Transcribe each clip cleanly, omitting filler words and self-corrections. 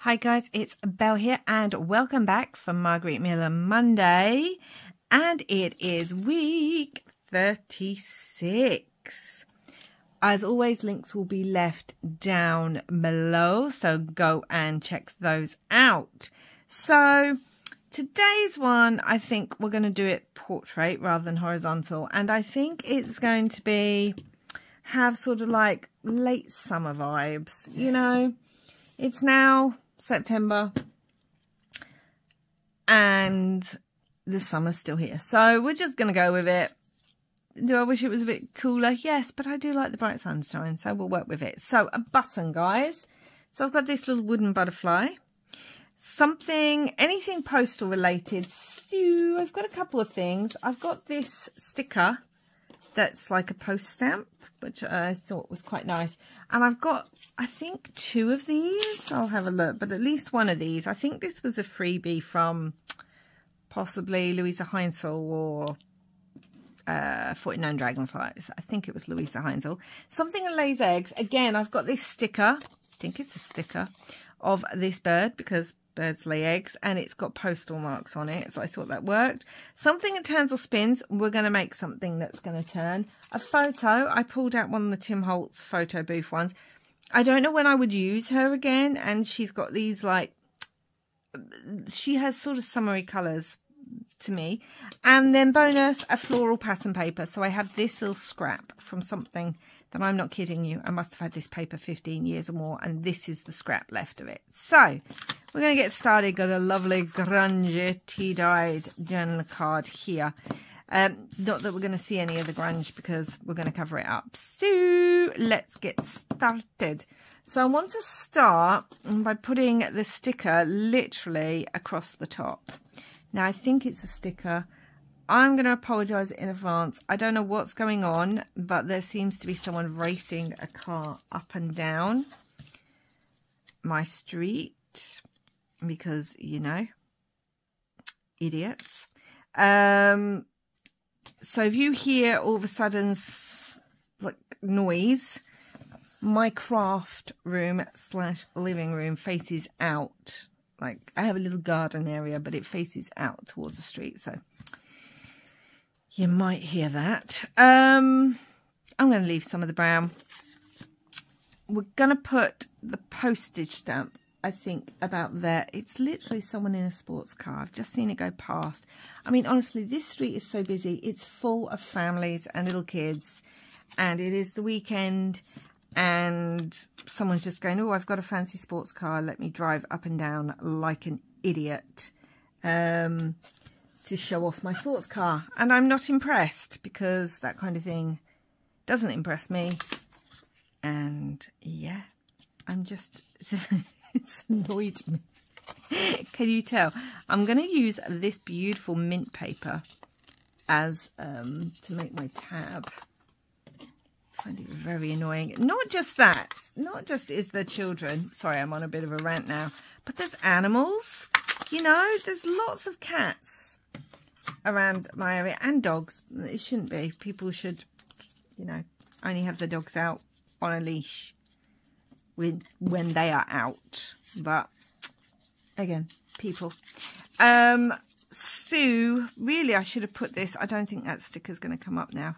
Hi guys, it's Belle here and welcome back for Margarete Miller Monday, and it is week 36. As always, links will be left down below, so go and check those out. So today's one, I think we're going to do it portrait rather than horizontal, and I think it's going to have sort of like late summer vibes, you know. It's now September and the summer's still here, so we're just gonna go with it. Do I wish it was a bit cooler? Yes, but I do like the bright sunshine, so we'll work with it. So a button, guys. So I've got this little wooden butterfly, anything postal related. So I've got a couple of things. I've got this sticker that's like a post stamp, which I thought was quite nice. And I've got, I think, 2 of these. I'll have a look, but at least one of these. I think this was a freebie from possibly Louisa Heinzel or 49 Dragonflies. I think it was Louisa Heinzel. Something that lays eggs. Again, I've got this sticker. I think it's a sticker of this bird because birds lay eggs, and it's got postal marks on it, so I thought that worked. Something that turns or spins. We're going to make something that's going to turn. A photo. I pulled out one of the Tim Holtz photo booth ones. I don't know when I would use her again, and she's got these, like, she has sort of summery colours to me. And then bonus, a floral pattern paper. So I have this little scrap from something that, I'm not kidding you, I must have had this paper 15 years or more, and this is the scrap left of it. So we're going to get started. Got a lovely grunge tea-dyed journal card here. Not that we're going to see any of the grunge because we're going to cover it up. So let's get started. So I want to start by putting the sticker literally across the top. Now, I think it's a sticker. I'm going to apologise in advance. I don't know what's going on, but there seems to be someone racing a car up and down my street because, you know, idiots. So if you hear all of a sudden like noise, my craft room / living room faces out. Like, I have a little garden area, but it faces out towards the street, so you might hear that. I'm going to leave some of the brown. We're going to put the postage stamp, I think, about there. It's literally someone in a sports car. I've just seen it go past. I mean, honestly, this street is so busy. It's full of families and little kids, and it is the weekend, and someone's just going, oh, I've got a fancy sports car. Let me drive up and down like an idiot to show off my sports car. And I'm not impressed because that kind of thing doesn't impress me. And yeah, I'm just... it's annoyed me. Can you tell? I'm going to use this beautiful mint paper as to make my tab. I find it very annoying. Not just that. Not just is the children. Sorry, I'm on a bit of a rant now. But there's animals. You know, there's lots of cats around my area and dogs. It shouldn't be. People should, you know, only have the dogs out on a leash when they are out. But again, people. So really, I should have put this. I don't think that sticker's going to come up now.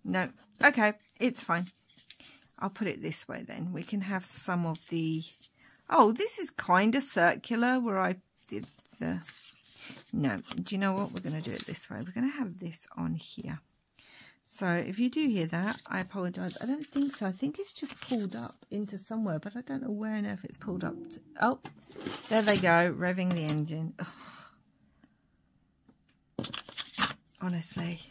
No. Okay, it's fine. I'll put it this way then. We can have some of the... Oh, this is kind of circular where I did the... No, do you know what? We're going to do it this way. We're going to have this on here. So if you do hear that, I apologise. I don't think so. I think it's just pulled up into somewhere, but I don't know where and if it's pulled up to... Oh, there they go, revving the engine. Ugh. Honestly.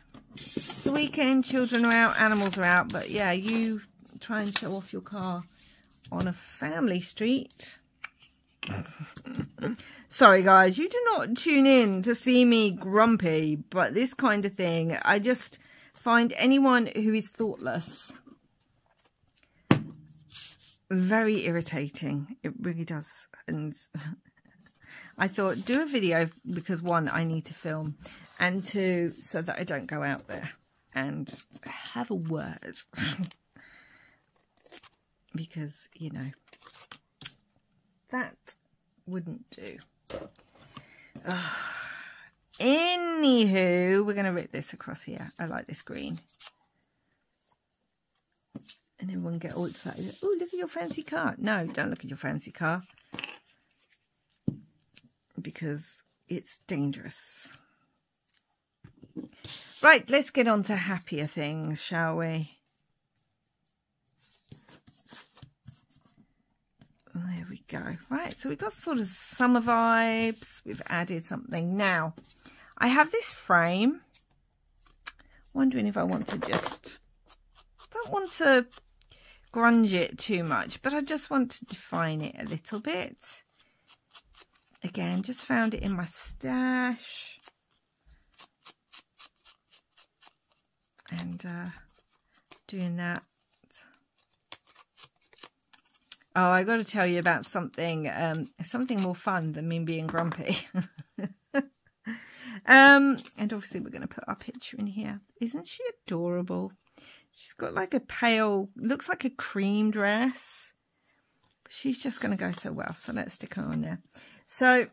The weekend, children are out, animals are out, but yeah, you try and show off your car on a family street. Sorry guys, you do not tune in to see me grumpy, but this kind of thing, I just find anyone who is thoughtless very irritating. It really does. And I thought, do a video because 1, I need to film, and 2, so that I don't go out there and have a word. Because, you know, that wouldn't do. Anywho, we're going to rip this across here. I like this green. And everyone get all excited. Oh, look at your fancy car. No, don't look at your fancy car. Because it's dangerous. Right, let's get on to happier things, shall we? There we go. Right, so we've got sort of summer vibes. We've added something. Now, I have this frame. Wondering if I want to just... don't want to grunge it too much, but I just want to define it a little bit. Again, just found it in my stash. And doing that. Oh, I got to tell you about something, something more fun than me being grumpy. And obviously we're going to put our picture in here. Isn't she adorable? She's got like a pale, looks like a cream dress. She's just going to go so well. So let's stick her on there. So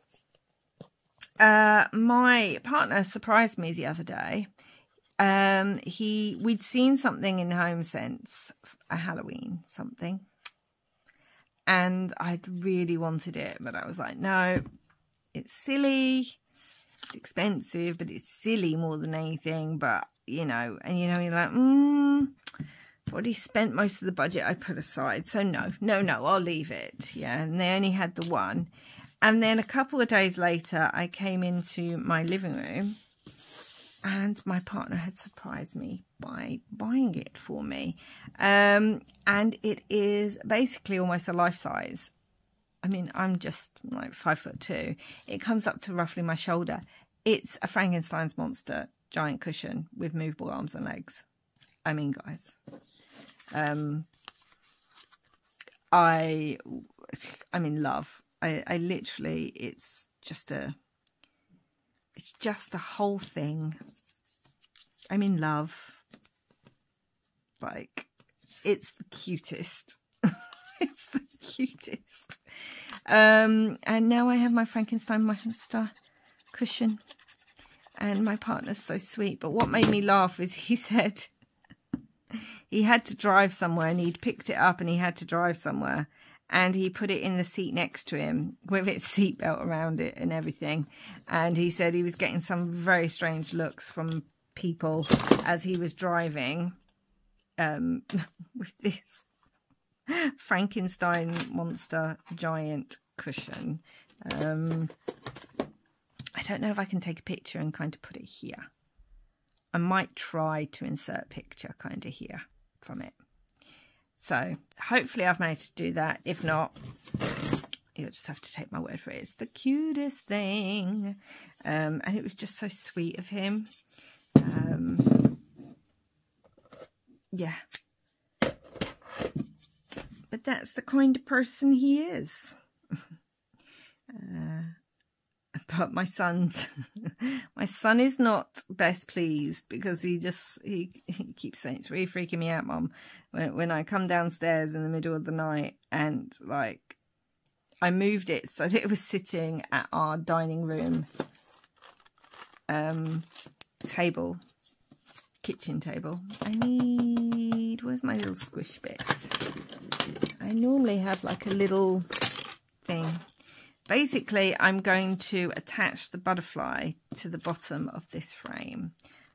my partner surprised me the other day. We'd seen something in Home Sense, a Halloween something. And I'd really wanted it, but I was like, no, it's silly. It's expensive, but it's silly more than anything. But, you know, and you know, you're like, I've already spent most of the budget I put aside. So no, I'll leave it. Yeah, and they only had the one. And then a couple of days later, I came into my living room and my partner had surprised me by buying it for me. And it is basically almost a life size. I mean, I'm just like 5'2". It comes up to roughly my shoulder. It's a Frankenstein's monster giant cushion with movable arms and legs. I mean, guys, I'm in love. I literally, it's just a whole thing. I'm in love. Like, it's the cutest. It's the cutest. And now I have my Frankenstein monster cushion. And my partner's so sweet. But what made me laugh is he said he had to drive somewhere and he'd picked it up and he had to drive somewhere. And he put it in the seat next to him with its seatbelt around it and everything. And he said he was getting some very strange looks from people as he was driving with this Frankenstein monster giant cushion. I don't know if I can take a picture and kind of put it here. I might try to insert a picture kind of here from it. So hopefully I've managed to do that. If not, you'll just have to take my word for it. It's the cutest thing. And it was just so sweet of him. Yeah. But that's the kind of person he is. But my son is not best pleased because he keeps saying, it's really freaking me out, Mum, when I come downstairs in the middle of the night and like I moved it so that it was sitting at our dining room table, kitchen table. Where's my little squish bit? I normally have like a little thing. Basically, I'm going to attach the butterfly to the bottom of this frame.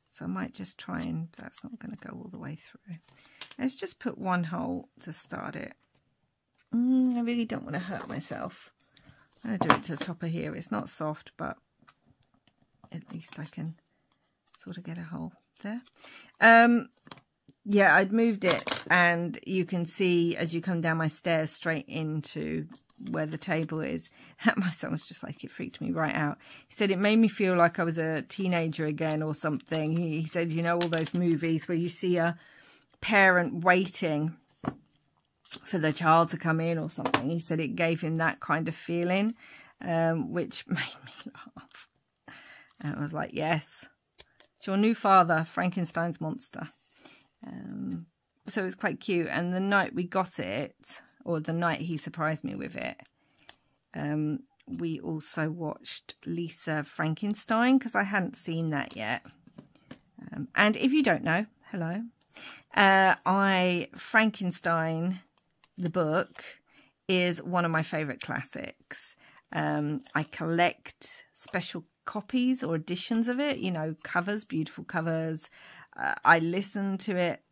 So I might just try and, that's not going to go all the way through. Let's just put one hole to start it. I really don't want to hurt myself. I'm going to do it to the top of here. It's not soft, but at least I can sort of get a hole there. Yeah, I'd moved it and you can see as you come down my stairs straight into where the table is. My son was just like, it freaked me right out. He said it made me feel like I was a teenager again or something. He said, you know, all those movies where you see a parent waiting for the child to come in or something. He said it gave him that kind of feeling, which made me laugh. And I was like, yes, it's your new father, Frankenstein's monster. So it was quite cute. And the night we got it, or the night he surprised me with it, we also watched Lisa Frankenstein, because I hadn't seen that yet. And if you don't know, hello. Frankenstein, the book, is one of my favourite classics. I collect special copies or editions of it, you know, covers, beautiful covers. I listen to it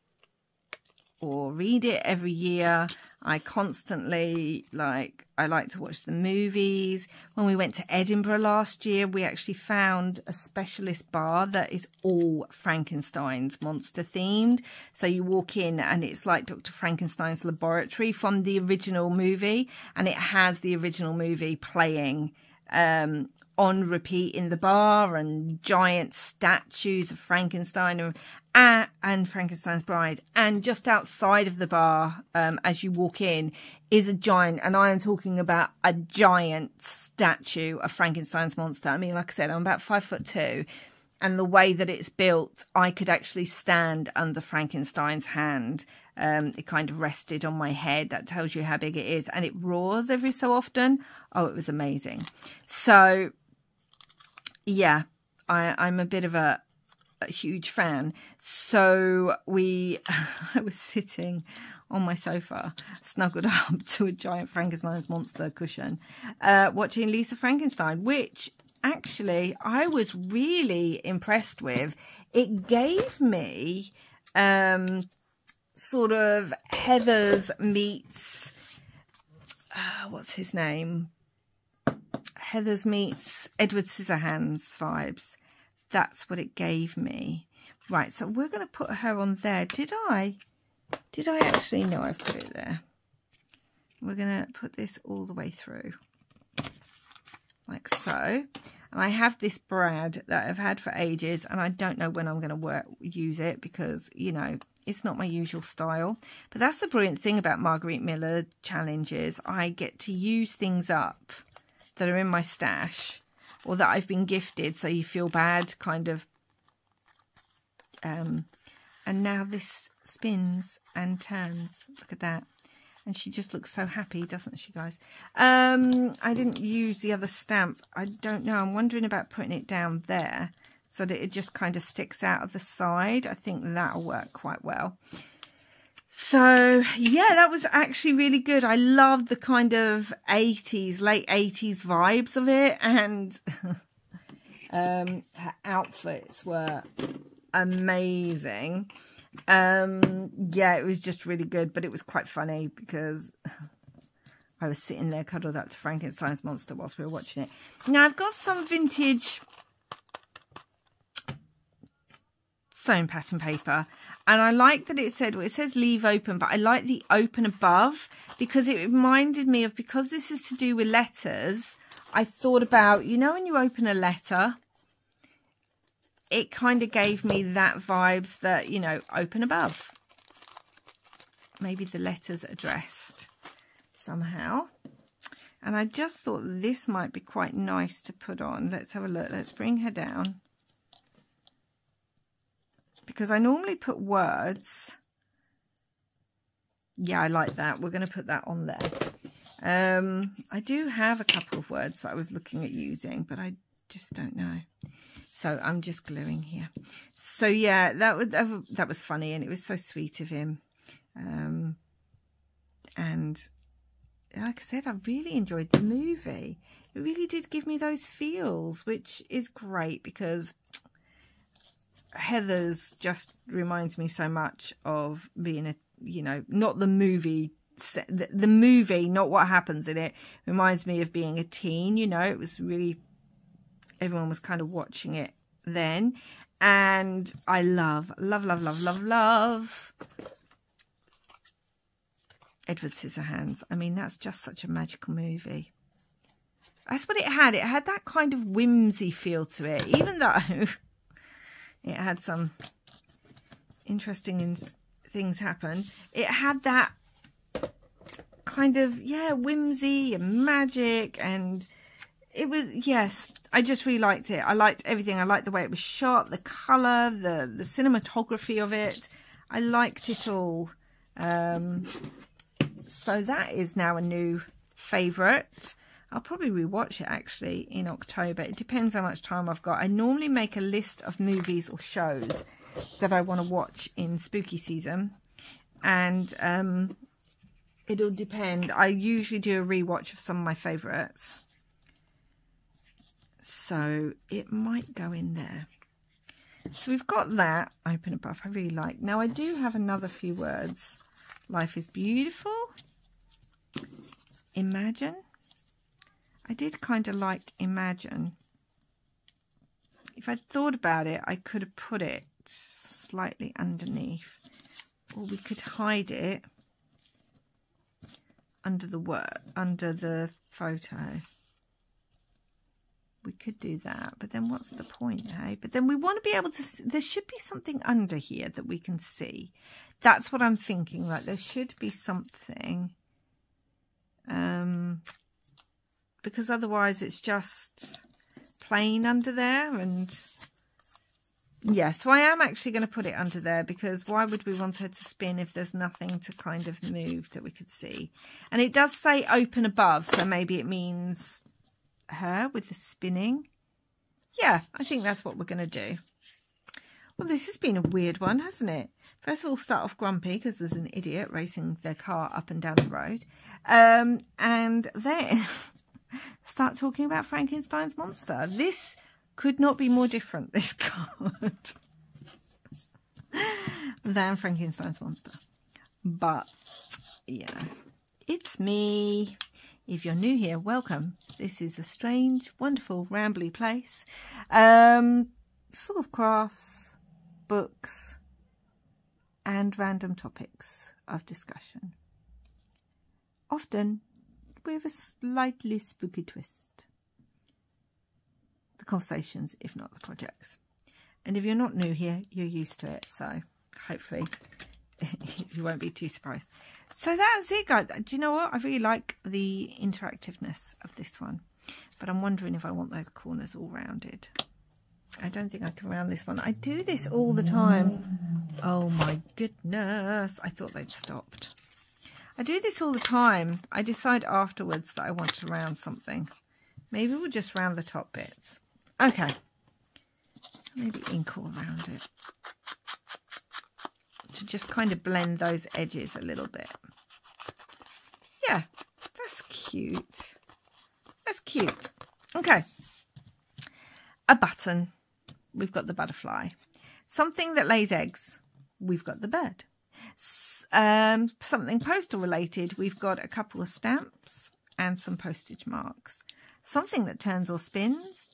or read it every year. I constantly, I like to watch the movies. When we went to Edinburgh last year, we actually found a specialist bar that is all Frankenstein's monster themed. So you walk in and it's like Dr. Frankenstein's laboratory from the original movie, and it has the original movie playing on repeat in the bar, and giant statues of Frankenstein and Frankenstein's bride. And just outside of the bar, as you walk in, is a giant, and I am talking about a giant statue of Frankenstein's monster. I mean, like I said, I'm about 5'2", and the way that it's built, I could actually stand under Frankenstein's hand. It kind of rested on my head. That tells you how big it is. And it roars every so often. Oh, it was amazing. So, yeah, I'm a bit of a huge fan. So I was sitting on my sofa, snuggled up to a giant Frankenstein's monster cushion, watching Lisa Frankenstein, which actually I was really impressed with. It gave me sort of Heather's meets, what's his name? Heather's meets Edward Scissorhands vibes. That's what it gave me. Right, so we're going to put her on there. Did I actually? No, I've put it there. We're going to put this all the way through. Like so. And I have this brad that I've had for ages, and I don't know when I'm going to use it because, you know, it's not my usual style. But that's the brilliant thing about Margarete Miller challenges. I get to use things up that are in my stash, or that I've been gifted, so you feel bad, kind of. And now this spins and turns. Look at that. And she just looks so happy, doesn't she, guys? I didn't use the other stamp. I don't know. I'm wondering about putting it down there so that it just kind of sticks out of the side. I think that'll work quite well. So, yeah, that was actually really good. I loved the kind of 80s, late 80s vibes of it. And her outfits were amazing. Yeah, it was just really good. But it was quite funny because I was sitting there cuddled up to Frankenstein's monster whilst we were watching it. Now, I've got some vintage sewn pattern paper. And I like that it said, well, it says leave open, but I like the open above because it reminded me of, because this is to do with letters, I thought about, you know, when you open a letter, it kind of gave me that vibes that, you know, open above. Maybe the letter's addressed somehow. And I just thought this might be quite nice to put on. Let's have a look. Let's bring her down. Because I normally put words. Yeah, I like that. We're going to put that on there. I do have a couple of words that I was looking at using, but I just don't know. So I'm just gluing here. So yeah, that was funny, and it was so sweet of him. And like I said, I really enjoyed the movie. It really did give me those feels, which is great because Heather's just reminds me so much of being a, you know, not the movie, the movie, not what happens in it, reminds me of being a teen, you know. It was really, everyone was kind of watching it then. And I love Edward Scissorhands. I mean, that's just such a magical movie. That's what it had. It had that kind of whimsy feel to it, even though it had some interesting things happen. It had that kind of, yeah, whimsy and magic, and it was, yes, I just really liked it. I liked everything. I liked the way it was shot, the colour, the cinematography of it. I liked it all. So that is now a new favourite. I'll probably rewatch it actually in October. It depends how much time I've got. I normally make a list of movies or shows that I want to watch in spooky season, and it'll depend. I usually do a rewatch of some of my favourites, so it might go in there. So we've got that open above. I really like. Now I do have another few words. Life is beautiful. Imagine. I did kind of like imagine. If I'd thought about it, I could have put it slightly underneath, or we could hide it under the word, under the photo. We could do that, but then what's the point, hey? But then we want to be able to see, there should be something under here that we can see. That's what I'm thinking, like there should be something. Because otherwise it's just plain under there. And yeah, so I am actually going to put it under there, because why would we want her to spin if there's nothing to kind of move that we could see? And it does say open above, so maybe it means her with the spinning. Yeah, I think that's what we're going to do. Well, this has been a weird one, hasn't it? First of all, start off grumpy because there's an idiot racing their car up and down the road. And then start talking about Frankenstein's monster. This could not be more different, this card, than Frankenstein's monster. But, yeah, it's me. If you're new here, welcome. This is a strange, wonderful, rambly place, full of crafts, books, and random topics of discussion. Often with a slightly spooky twist. The conversations, if not the projects. And if you're not new here, you're used to it, so hopefully you won't be too surprised. So that's it, guys. Do you know what? I really like the interactiveness of this one, but I'm wondering if I want those corners all rounded. I don't think I can round this one. I do this all the time. Oh my goodness. I thought they'd stopped. I do this all the time. I decide afterwards that I want to round something. Maybe we'll just round the top bits. Okay. Maybe ink all around it, to just kind of blend those edges a little bit. Yeah, that's cute. That's cute. Okay. A button. We've got the butterfly. Something that lays eggs. We've got the bird. Something postal related. We've got a couple of stamps and some postage marks. Something that turns or spins.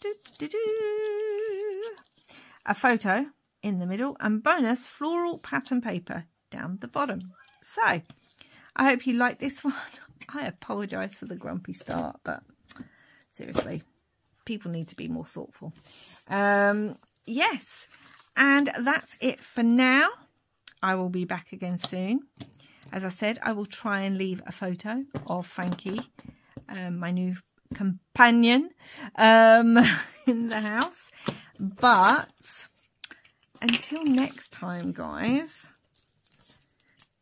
A photo in the middle, and bonus floral pattern paper down the bottom. So I hope you like this one. I apologise for the grumpy start, but seriously, people need to be more thoughtful. Yes, and that's it for now. I will be back again soon. As I said, I will try and leave a photo of Frankie, my new companion, in the house. But until next time, guys.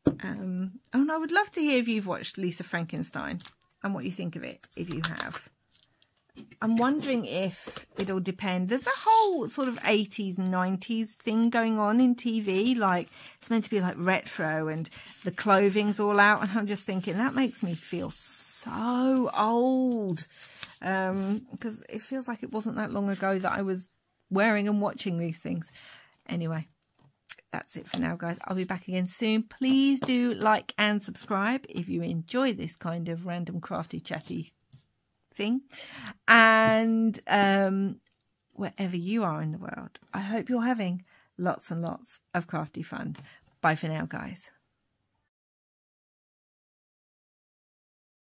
Oh, and I would love to hear if you've watched Lisa Frankenstein and what you think of it, if you have. I'm wondering if it'll depend. There's a whole sort of 80s and 90s thing going on in TV. Like, it's meant to be like retro and the clothing's all out. And I'm just thinking, that makes me feel so old. Because it feels like it wasn't that long ago that I was wearing and watching these things. Anyway, that's it for now, guys. I'll be back again soon. Please do like and subscribe if you enjoy this kind of random crafty chatty thing. And wherever you are in the world, I hope you're having lots and lots of crafty fun. Bye for now, guys.